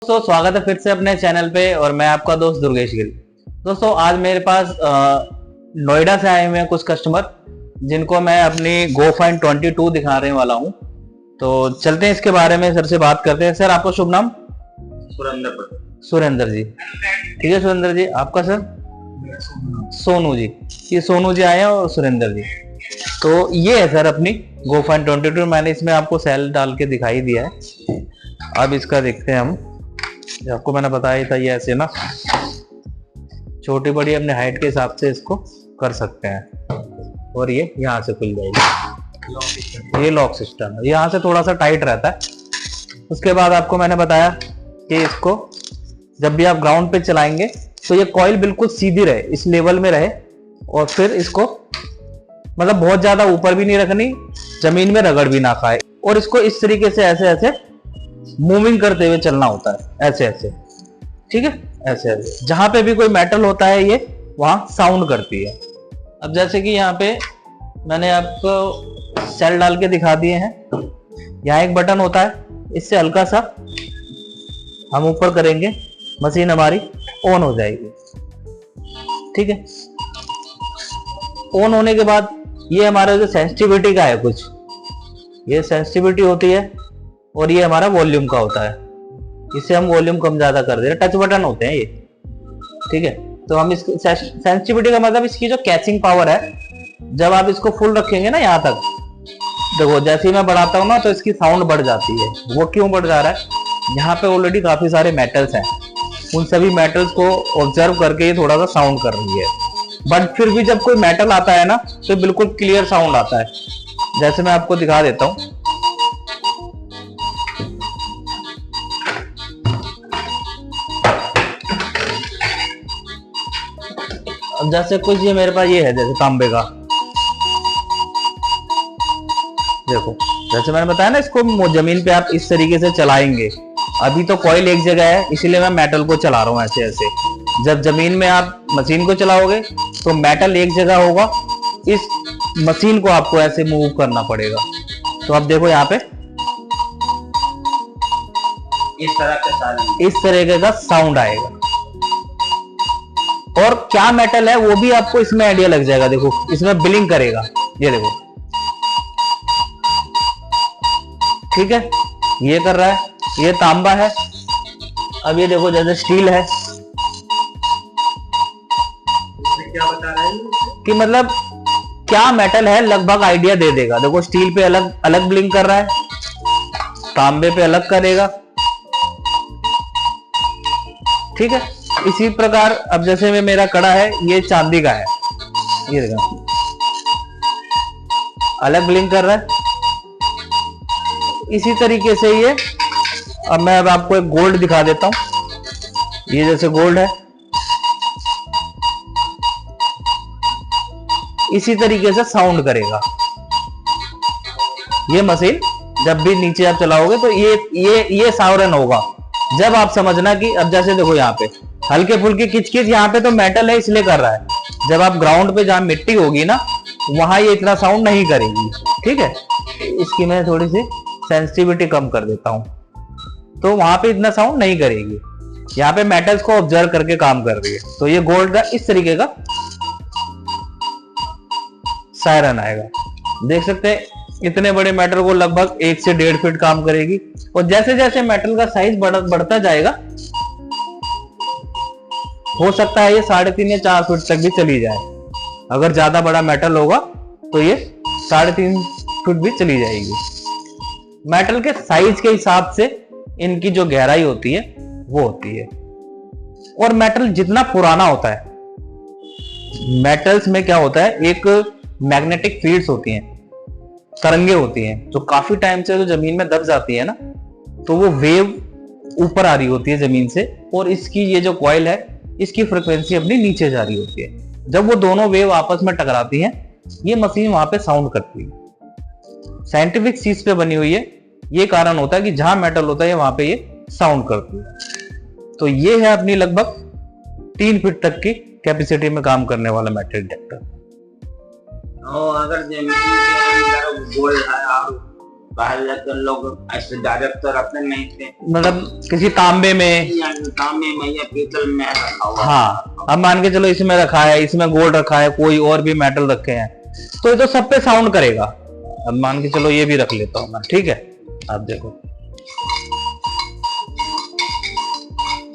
दोस्तों स्वागत है फिर से अपने चैनल पे और मैं आपका दोस्त दुर्गेश गिल। दोस्तों आज मेरे पास नोएडा से आए हुए हैं कुछ कस्टमर जिनको मैं अपनी GoFind 22 दिखाने वाला हूं। तो चलते हैं इसके बारे में सर से बात करते हैं। सर आपका शुभ नाम? सुरेंद्र जी। ठीक है सुरेंद्र जी, आपका सर? सोनू जी। ये सोनू जी आए हैं और सुरेंद्र जी। तो ये है सर अपनी GoFind 22। मैंने इसमें आपको सेल डाल के दिखाई दिया है। अब इसका देखते हैं हम। आपको मैंने बताया था ये ऐसे ना छोटी बड़ी अपने हाइट के हिसाब से इसको कर सकते हैं और ये यहाँ से खुल जाएगी। ये लॉक सिस्टम है, यहाँ से थोड़ा सा टाइट रहता है। उसके बाद आपको मैंने बताया कि इसको जब भी आप ग्राउंड पे चलाएंगे तो ये कॉइल बिल्कुल सीधी रहे, इस लेवल में रहे और फिर इसको मतलब बहुत ज्यादा ऊपर भी नहीं रखनी, जमीन में रगड़ भी ना खाए। और इसको इस तरीके से ऐसे ऐसे मूविंग करते हुए चलना होता है, ऐसे ऐसे। ठीक है, ऐसे ऐसे। जहां पे भी कोई मेटल होता है ये वहां साउंड करती है। अब जैसे कि यहाँ पे मैंने आपको सेल डाल के दिखा दिए हैं। यहाँ एक बटन होता है, इससे हल्का सा हम ऊपर करेंगे, मशीन हमारी ऑन हो जाएगी। ठीक है, ऑन होने के बाद ये हमारा जो सेंसिटिविटी का है कुछ, ये सेंसिटिविटी होती है और ये हमारा वॉल्यूम का होता है। इससे हम वॉल्यूम कम ज्यादा कर दे रहे, टच बटन होते हैं ये। ठीक है, तो हम इसकी सेंसिटिविटी का मतलब इसकी जो कैचिंग पावर है, जब आप इसको फुल रखेंगे ना यहाँ तक, देखो जैसे ही मैं बढ़ाता हूँ ना तो इसकी साउंड बढ़ जाती है। वो क्यों बढ़ जा रहा है? यहाँ पे ऑलरेडी काफी सारे मेटल्स हैं, उन सभी मेटल्स को ऑब्जर्व करके ये थोड़ा सा साउंड कर रही है। बट फिर भी जब कोई मेटल आता है ना तो बिल्कुल क्लियर साउंड आता है। जैसे मैं आपको दिखा देता हूँ। अब जैसे कुछ ये मेरे पास ये है जैसे तांबे का, देखो जैसे मैंने बताया ना, इसको जमीन पे आप इस तरीके से चलाएंगे। अभी तो कॉइल एक जगह है इसलिए मैं मेटल को चला रहा हूँ ऐसे ऐसे। जब जमीन में आप मशीन को चलाओगे तो मेटल एक जगह होगा, इस मशीन को आपको ऐसे मूव करना पड़ेगा। तो अब देखो यहाँ पे इस तरह का साउंड आएगा। और क्या मेटल है वो भी आपको इसमें आइडिया लग जाएगा। देखो इसमें ब्लिंक करेगा, ये देखो। ठीक है, ये कर रहा है, ये तांबा है। अब ये देखो जैसे स्टील है, क्या बता रहा है कि मतलब क्या मेटल है लगभग आइडिया दे देगा। देखो स्टील पे अलग अलग ब्लिंक कर रहा है, तांबे पे अलग करेगा। ठीक है, इसी प्रकार अब जैसे में मेरा कड़ा है, ये चांदी का है, ये देखो अलग ब्लिंक कर रहा है। इसी तरीके से ये अब मैं आपको एक गोल्ड दिखा देता हूं। ये जैसे गोल्ड है, इसी तरीके से साउंड करेगा ये मशीन। जब भी नीचे आप चलाओगे तो ये सावरन होगा। जब आप समझना कि अब जैसे देखो यहाँ पे हल्के फुल्के किचकिच, यहाँ पे तो मेटल है इसलिए कर रहा है। जब आप ग्राउंड पे जहां मिट्टी होगी ना वहां ये इतना साउंड नहीं करेगी। ठीक है, इसकी मैं थोड़ी सी सेंसिटिविटी कम कर देता हूं तो वहां पे इतना साउंड नहीं करेगी। यहाँ पे मेटल्स को ऑब्जर्व करके काम कर रही है। तो ये गोल्ड का इस तरीके का सायरन आएगा। देख सकते हैं इतने बड़े मेटल को लगभग 1 से 1.5 फीट काम करेगी। और जैसे जैसे मेटल का साइज बढ़ता जाएगा, हो सकता है ये 3.5 या 4 फीट तक भी चली जाए। अगर ज्यादा बड़ा मेटल होगा तो ये 3.5 फीट भी चली जाएगी। मेटल के साइज के हिसाब से इनकी जो गहराई होती है वो होती है। और मेटल जितना पुराना होता है, मेटल्स में क्या होता है, एक मैग्नेटिक फील्ड्स होती हैं, तरंगे होती हैं जो काफी टाइम से जो जमीन में दब जाती है ना, तो वो वेव ऊपर आ रही होती है जमीन से, और इसकी ये जो कॉइल है इसकी फ्रिक्वेंसी अपनी नीचे जा रही होती है। जब वो दोनों वेव आपस में टकराती हैं, ये मशीन वहां पे साउंड करती है। साइंटिफिक चीज पे बनी हुई है। ये कारण होता है कि जहां मेटल होता है वहां पे ये साउंड करती है। तो ये है अपनी लगभग 3 फीट तक की कैपेसिटी में काम करने वाला मेटल डिटेक्टर। और अगर जमीन के अंदर गोल्ड है और बाहर जाकर लोग ऐसे ज्यादातर रखते नहीं थे, मतलब किसी तांबे में, तांबे में या पीतल में रखा हुआ। हाँ अब मान के चलो इसमें रखा है, इसमें गोल्ड रखा है, कोई और भी मेटल रखे हैं, तो ये तो सब पे साउंड करेगा। अब मान के चलो ये भी रख लेता हूँ मैं, ठीक है। आप देखो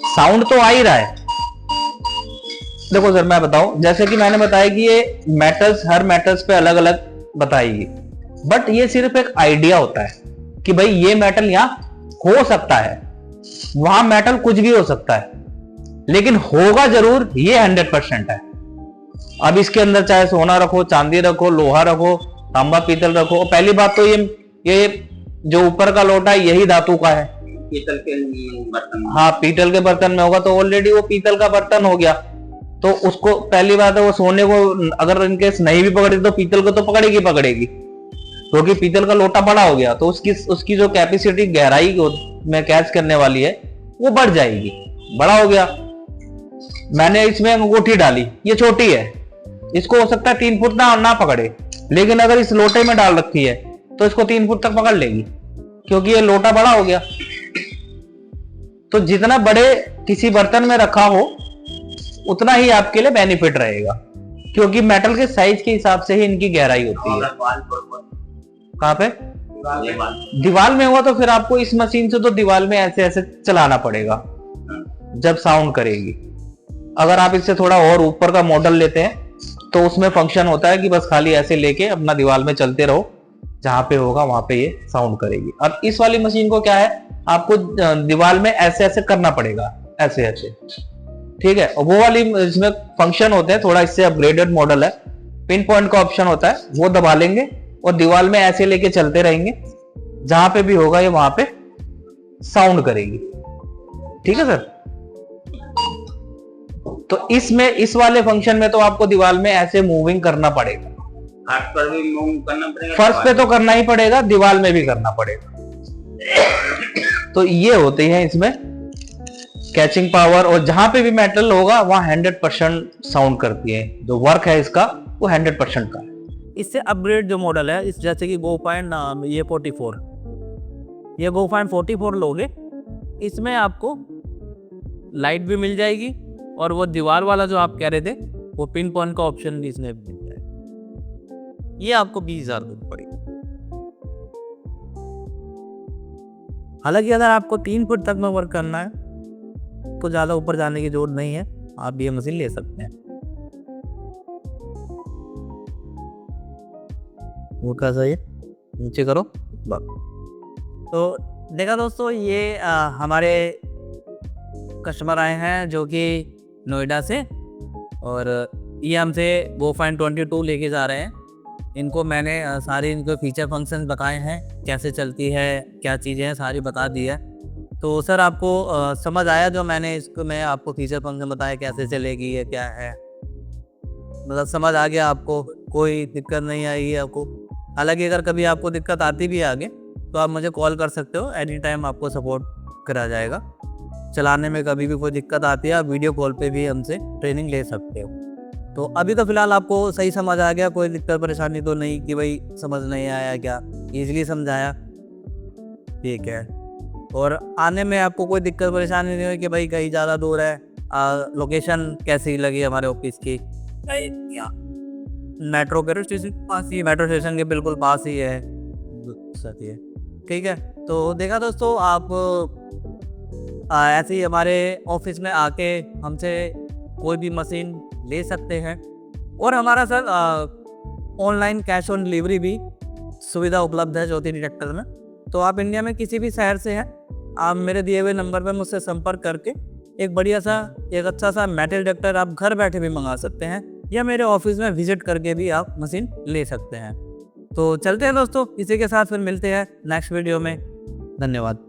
साउंड तो आ ही रहा है। देखो सर मैं बताऊं, जैसे कि मैंने बताया कि ये मेटल्स, हर मेटल्स पे अलग अलग बताएगी, बट ये सिर्फ एक आइडिया होता है कि भाई ये मेटल यहां हो सकता है, वहां मेटल कुछ भी हो सकता है, लेकिन होगा जरूर ये 100% है। अब इसके अंदर चाहे सोना रखो, चांदी रखो, लोहा रखो, तांबा पीतल रखो, पहली बात तो ये जो ऊपर का लोटा है यही धातु का है, पीतल के बर्तन। हाँ पीतल के बर्तन में होगा तो ऑलरेडी वो पीतल का बर्तन हो गया, तो उसको पहली बात है वो सोने को अगर इनकेस नहीं भी पकड़ी तो पीतल को तो पकड़ेगी, क्योंकि पीतल का लोटा बड़ा हो गया तो उसकी जो कैपेसिटी गहराई में कैच करने वाली है वो बढ़ जाएगी, बड़ा हो गया। मैंने इसमें अंगूठी डाली, ये छोटी है, इसको हो सकता है 3 फुट ना पकड़े, लेकिन अगर इस लोटे में डाल रखी है तो इसको 3 फुट तक पकड़ लेगी, क्योंकि ये लोटा बड़ा हो गया। तो जितना बड़े किसी बर्तन में रखा हो उतना ही आपके लिए बेनिफिट रहेगा, क्योंकि मेटल के साइज के हिसाब से ही इनकी गहराई होती है। कहाँ पे? दीवार में हुआ तो फिर आपको इस मशीन से तो दीवार में ऐसे ऐसे चलाना पड़ेगा जब साउंड करेगी। अगर आप इससे थोड़ा और ऊपर का मॉडल लेते हैं तो उसमें फंक्शन होता है कि बस खाली ऐसे लेके अपना दीवार में चलते रहो, जहां पे होगा वहां पे ये साउंड करेगी। अब इस वाली मशीन को क्या है, आपको दीवार में ऐसे ऐसे करना पड़ेगा, ऐसे ऐसे, ठीक है। और वो वाली इसमें फंक्शन होते हैं, थोड़ा इससे अपग्रेडेड मॉडल है, पिन पॉइंट का ऑप्शन होता है, वो दबा लेंगे और दीवार में ऐसे लेके चलते रहेंगे, जहां पे भी होगा ये वहां पे साउंड करेगी, ठीक है सर। तो इसमें इस वाले फंक्शन में तो आपको दीवार में ऐसे मूविंग करना पड़ेगा, फर्श पर भी मूव करना पड़ेगा, फर्श पे तो करना ही पड़ेगा, दीवार में भी करना पड़ेगा। तो ये होती है इसमें कैचिंग पावर, और जहां पे भी मेटल होगा वहां 100% साउंड करती है। जो वर्क है इसका वो 100% का है। इससे अपग्रेड जो मॉडल है, इस जैसे कि GoFind ये 44, ये GoFind 44 लोगे, इसमें आपको लाइट भी मिल जाएगी और वो दीवार वाला जो आप कह रहे थे वो पिन पॉइंट का ऑप्शन भी इसमें मिल जाएगा। ये आपको 20,000 रुपये पड़ेगी। हालांकि अगर आपको 3 फुट तक में वर्क करना है तो ज़्यादा ऊपर जाने की जरूरत नहीं है, आप ये मशीन ले सकते हैं। वो कैसा है, नीचे करो बस। तो देखा दोस्तों, ये हमारे कस्टमर आए हैं जो कि नोएडा से, और ये हमसे GoFind 22 लेके जा रहे हैं। इनको मैंने सारे इनको फीचर फंक्शन बताए हैं, कैसे चलती है, क्या चीज़ें हैं, सारी बता दी है। तो सर आपको समझ आया जो मैं आपको फीचर फंक्शन बताया, कैसे चलेगी ये क्या है, मतलब समझ आ गया आपको, कोई दिक्कत नहीं आएगी आपको। हालांकि अगर कभी आपको दिक्कत आती भी आगे तो आप मुझे कॉल कर सकते हो, एनी टाइम आपको सपोर्ट करा जाएगा। चलाने में कभी भी कोई दिक्कत आती है आप वीडियो कॉल पे भी हमसे ट्रेनिंग ले सकते हो। तो अभी तो फिलहाल आपको सही समझ आ गया, कोई दिक्कत परेशानी तो नहीं कि भाई समझ नहीं आया क्या, ईजिली समझाया, ठीक है। और आने में आपको कोई दिक्कत परेशानी नहीं हुई कि भाई कहीं ज़्यादा दूर है, लोकेशन कैसी लगी हमारे ऑफिस की, मेट्रो के स्टेशन पास ही, मेट्रो स्टेशन के बिल्कुल पास ही है, सही है, ठीक है। तो देखा दोस्तों, आप ऐसे ही हमारे ऑफिस में आके हमसे कोई भी मशीन ले सकते हैं। और हमारा sir online cash on delivery भी सुविधा उपलब्ध है ज्योति डिटेक्टर में। तो आप इंडिया में किसी भी शहर से हैं, आप मेरे दिए हुए नंबर पर मुझसे संपर्क करके एक अच्छा सा मेटल डिटेक्टर आप घर बैठे भी मंगा सकते हैं, या मेरे ऑफिस में विजिट करके भी आप मशीन ले सकते हैं। तो चलते हैं दोस्तों, इसी के साथ फिर मिलते हैं नेक्स्ट वीडियो में। धन्यवाद।